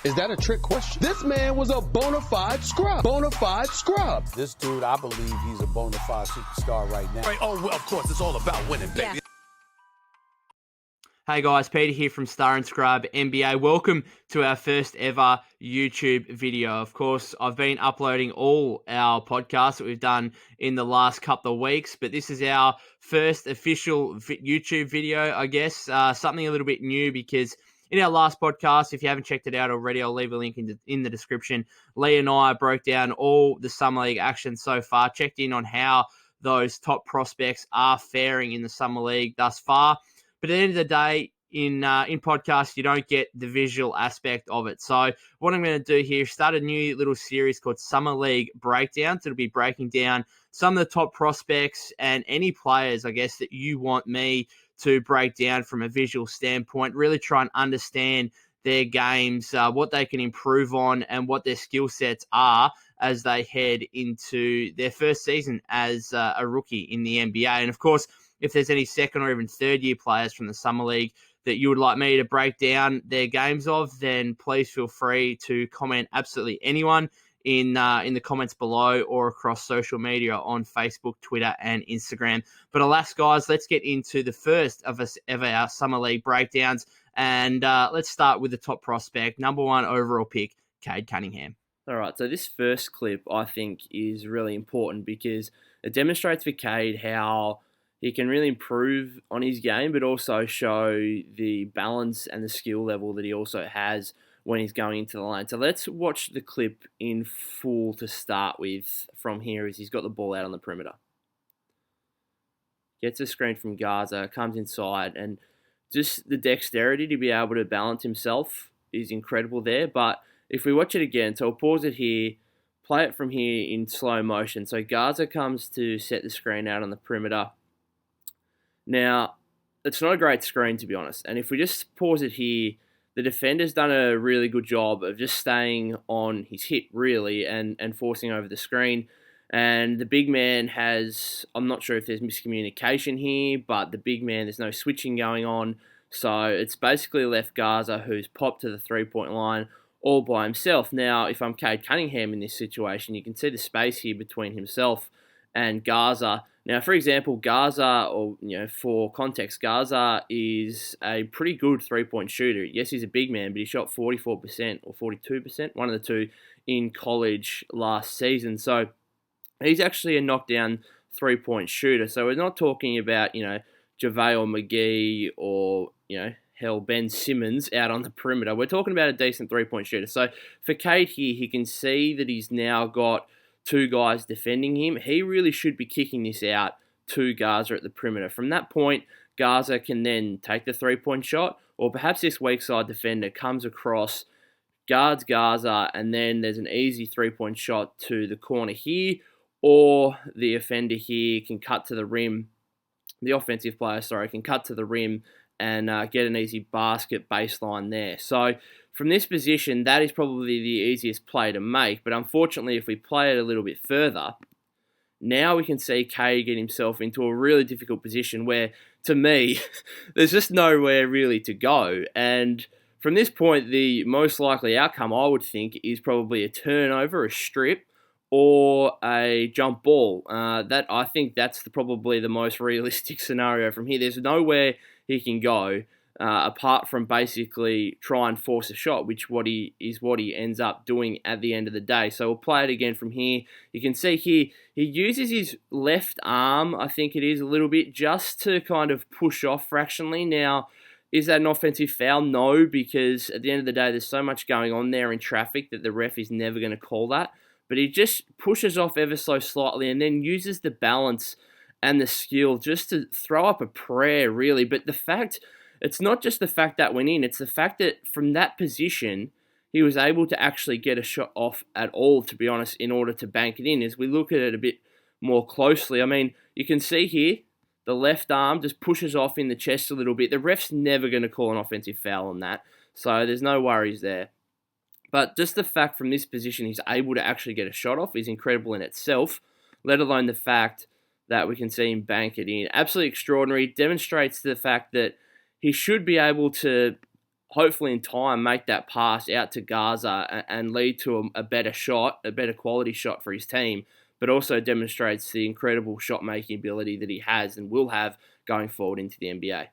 Is that a trick question? This man was a bona fide scrub. Bona fide scrub. This dude, I believe he's a bona fide superstar right now. Right. Oh, well, of course, it's all about winning, baby. Yeah. Hey guys, Peter here from Star and Scrub NBA. Welcome to our first ever YouTube video. Of course, I've been uploading all our podcasts that we've done in the last couple of weeks, but this is our first official YouTube video, I guess. Something a little bit new because in our last podcast, if you haven't checked it out already, I'll leave a link in the description. Lee and I broke down all the Summer League action so far, checked in on how those top prospects are faring in the Summer League thus far. But at the end of the day, in podcasts, you don't get the visual aspect of it. So what I'm going to do here is start a new little series called Summer League Breakdowns. It'll be breaking down some of the top prospects and any players, I guess, that you want me to break down from a visual standpoint, really try and understand their games, what they can improve on, and what their skill sets are as they head into their first season as a rookie in the NBA. And of course, if there's any second or even third year players from the Summer League that you would like me to break down their games of, then please feel free to comment absolutely anyone in the comments below or across social media on Facebook, Twitter, and Instagram. But alas, guys, let's get into the first of our Summer League breakdowns. And let's start with the top prospect, number one overall pick, Cade Cunningham. All right, so this first clip, I think, is really important because it demonstrates for Cade how he can really improve on his game, but also show the balance and the skill level that he also has when he's going into the lane. So let's watch the clip in full to start with from here as he's got the ball out on the perimeter. Gets a screen from Gaza, comes inside, and just the dexterity to be able to balance himself is incredible there. But if we watch it again, so we'll pause it here, play it from here in slow motion. So Gaza comes to set the screen out on the perimeter. Now, it's not a great screen, to be honest. And if we just pause it here, the defender's done a really good job of just staying on his hip, really, and forcing over the screen. And the big man has, I'm not sure if there's miscommunication here, but the big man, there's no switching going on. So it's basically left Gaza, who's popped to the three-point line, all by himself. Now, if I'm Cade Cunningham in this situation, you can see the space here between himself and Gaza. Now, for example, Gaza, or for context, Gaza is a pretty good three-point shooter. Yes, he's a big man, but he shot 44% or 42%, one of the two, in college last season. So he's actually a knockdown three-point shooter. So we're not talking about, JaVale McGee or, Ben Simmons out on the perimeter. We're talking about a decent three-point shooter. So for Cade here, he can see that he's now got two guys defending him. He really should be kicking this out to Gaza at the perimeter. From that point, Gaza can then take the three-point shot, or perhaps this weak side defender comes across, guards Gaza, and then there's an easy three-point shot to the corner here, or the offender here can cut to the rim. The offensive player, can cut to the rim and get an easy basket baseline there. So from this position, that is probably the easiest play to make. But unfortunately, if we play it a little bit further, now we can see Cade get himself into a really difficult position where, to me, there's just nowhere really to go. And from this point, the most likely outcome, I would think, is probably a turnover, a strip, or a jump ball. I think that's probably the most realistic scenario from here. There's nowhere he can go apart from basically try and force a shot, which is what he ends up doing at the end of the day. So we'll play it again from here. You can see here, he uses his left arm, I think it is, a little bit, just to kind of push off fractionally. Now, is that an offensive foul? No, because at the end of the day, there's so much going on there in traffic that the ref is never going to call that. But he just pushes off ever so slightly and then uses the balance and the skill just to throw up a prayer, really. But it's not just the fact that went in, it's the fact that from that position, he was able to actually get a shot off at all, to be honest, in order to bank it in. As we look at it a bit more closely, I mean, you can see here, the left arm just pushes off in the chest a little bit. The ref's never going to call an offensive foul on that, so there's no worries there. But just the fact from this position he's able to actually get a shot off is incredible in itself, let alone the fact that we can see him bank it in. Absolutely extraordinary. Demonstrates the fact that he should be able to hopefully in time make that pass out to Gaza and lead to a better shot, a better quality shot for his team, but also demonstrates the incredible shot-making ability that he has and will have going forward into the NBA.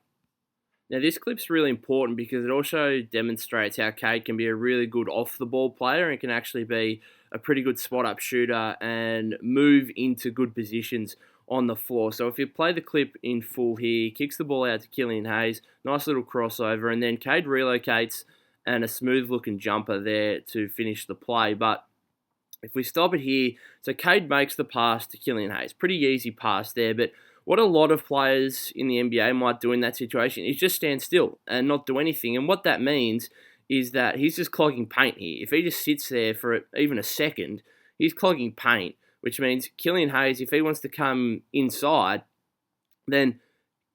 Now, this clip's really important because it also demonstrates how Cade can be a really good off-the-ball player and can actually be a pretty good spot-up shooter and move into good positions on the floor. So if you play the clip in full here, he kicks the ball out to Killian Hayes, nice little crossover, and then Cade relocates and a smooth-looking jumper there to finish the play. But if we stop it here, so Cade makes the pass to Killian Hayes. Pretty easy pass there, but what a lot of players in the NBA might do in that situation is just stand still and not do anything. And what that means is that he's just clogging paint here. If he just sits there for even a second, he's clogging paint, which means Killian Hayes, if he wants to come inside, then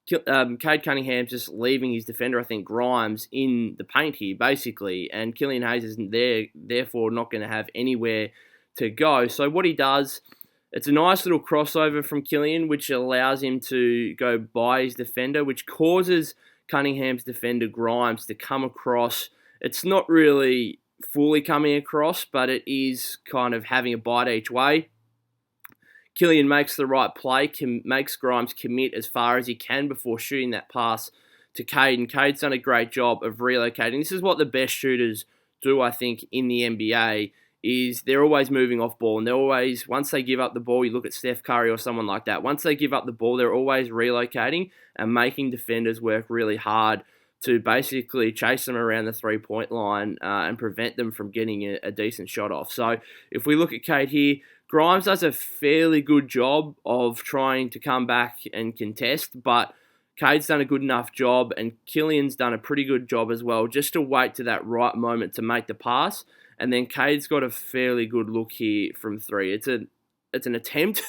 Cade Cunningham's just leaving his defender, I think Grimes, in the paint here, basically. And Killian Hayes isn't there, therefore not going to have anywhere to go. So what he does, it's a nice little crossover from Killian, which allows him to go by his defender, which causes Cunningham's defender, Grimes, to come across. It's not really fully coming across, but it is kind of having a bite each way. Killian makes the right play, makes Grimes commit as far as he can before shooting that pass to Cade, and Cade's done a great job of relocating. This is what the best shooters do, I think, in the NBA, is they're always moving off ball, and they're always, once they give up the ball, you look at Steph Curry or someone like that, once they give up the ball, they're always relocating and making defenders work really hard to basically chase them around the three-point line and prevent them from getting a decent shot off. So if we look at Cade here, Grimes does a fairly good job of trying to come back and contest, but Cade's done a good enough job, and Killian's done a pretty good job as well, just to wait to that right moment to make the pass. And then Cade's got a fairly good look here from three. It's an attempt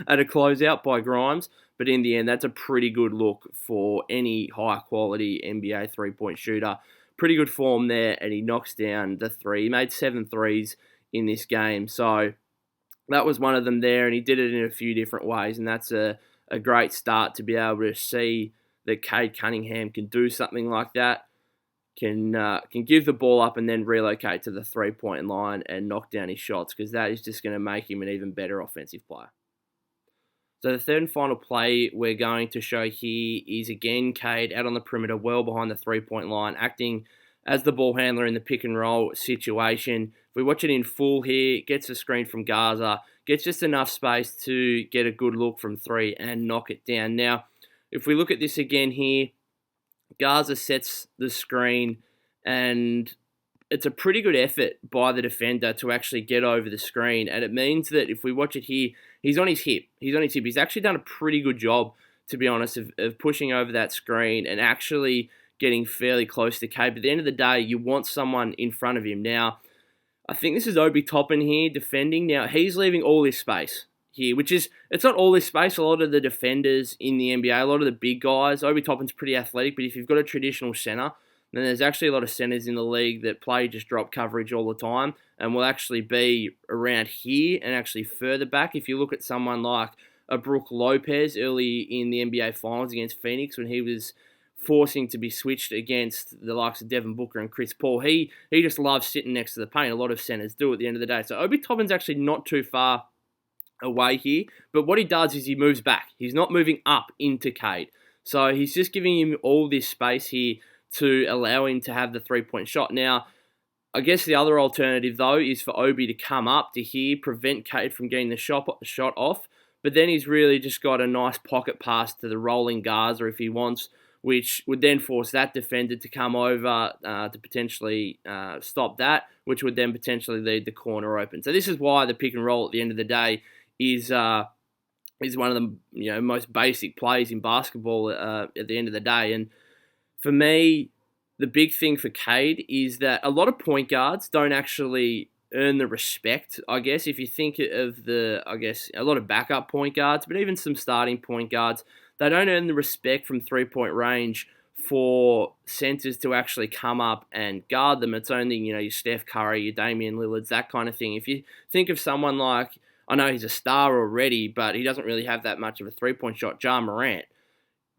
at a closeout by Grimes, but in the end, that's a pretty good look for any high-quality NBA three-point shooter. Pretty good form there, and he knocks down the three. He made 7 threes in this game, so that was one of them there, and he did it in a few different ways, and that's a great start to be able to see that Cade Cunningham can do something like that, can give the ball up and then relocate to the three-point line and knock down his shots, because that is just going to make him an even better offensive player. So the third and final play we're going to show here is again Cade out on the perimeter, well behind the three-point line, acting as the ball handler in the pick-and-roll situation. If we watch it in full here, gets a screen from Gaza, gets just enough space to get a good look from three and knock it down. Now, if we look at this again here, Gaza sets the screen, and it's a pretty good effort by the defender to actually get over the screen. And it means that if we watch it here, he's on his hip. He's actually done a pretty good job, to be honest, of pushing over that screen and actually getting fairly close to Cade. But at the end of the day, you want someone in front of him. Now, I think this is Obi Toppin here defending. Now, he's leaving all this space here, which is, it's not all this space. A lot of the defenders in the NBA, a lot of the big guys, Obi Toppin's pretty athletic, but if you've got a traditional center, then there's actually a lot of centers in the league that play just drop coverage all the time and will actually be around here and actually further back. If you look at someone like a Brook Lopez early in the NBA Finals against Phoenix when he was forcing to be switched against the likes of Devin Booker and Chris Paul, he just loves sitting next to the paint. A lot of centers do at the end of the day. So Obi Toppin's actually not too far away here, but what he does is he moves back. He's not moving up into Cade. So he's just giving him all this space here to allow him to have the three-point shot. Now, I guess the other alternative, though, is for Obi to come up to here, prevent Cade from getting the shot off, but then he's really just got a nice pocket pass to the rolling Gaza if he wants, which would then force that defender to come over to potentially stop that, which would then potentially leave the corner open. So this is why the pick and roll at the end of the day is one of the most basic plays in basketball at the end of the day. And for me, the big thing for Cade is that a lot of point guards don't actually earn the respect, I guess. If you think of a lot of backup point guards, but even some starting point guards, they don't earn the respect from three-point range for centers to actually come up and guard them. It's only, your Steph Curry, your Damian Lillards, that kind of thing. If you think of someone like, I know he's a star already, but he doesn't really have that much of a three-point shot, Ja Morant.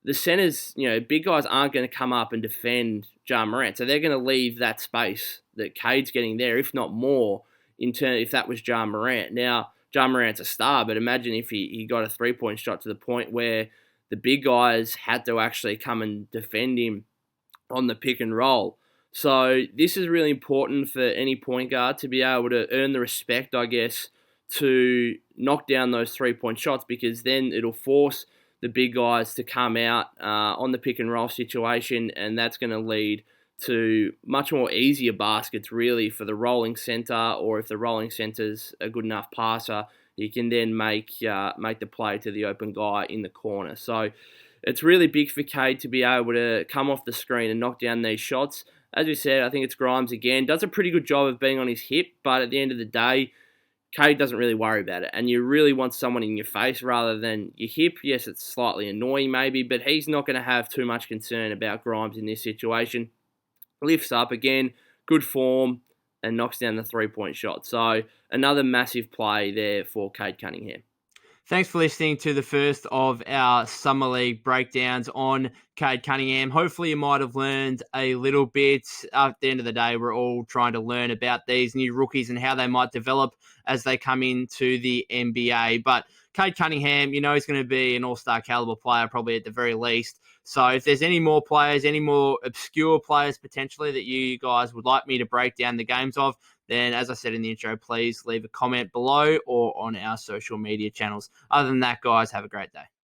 the centers, big guys aren't going to come up and defend Ja Morant. So they're going to leave that space that Cade's getting there, if not more, if that was Ja Morant. Now, Ja Morant's a star, but imagine if he got a three-point shot to the point where the big guys had to actually come and defend him on the pick and roll. So this is really important for any point guard to be able to earn the respect, I guess, to knock down those three-point shots, because then it'll force the big guys to come out on the pick and roll situation, and that's going to lead to much more easier baskets, really, for the rolling center, or if the rolling center's a good enough passer, you can then make the play to the open guy in the corner. So it's really big for Cade to be able to come off the screen and knock down these shots. As we said, I think it's Grimes again. Does a pretty good job of being on his hip, but at the end of the day, Cade doesn't really worry about it. And you really want someone in your face rather than your hip. Yes, it's slightly annoying maybe, but he's not going to have too much concern about Grimes in this situation. Lifts up again, good form, and knocks down the three-point shot. So another massive play there for Cade Cunningham. Thanks for listening to the first of our Summer League breakdowns on Cade Cunningham. Hopefully you might have learned a little bit. At the end of the day, we're all trying to learn about these new rookies and how they might develop as they come into the NBA. But Cade Cunningham, he's going to be an all-star caliber player probably at the very least. So if there's any more players, any more obscure players potentially that you guys would like me to break down the games of, then as I said in the intro, please leave a comment below or on our social media channels. Other than that, guys, have a great day.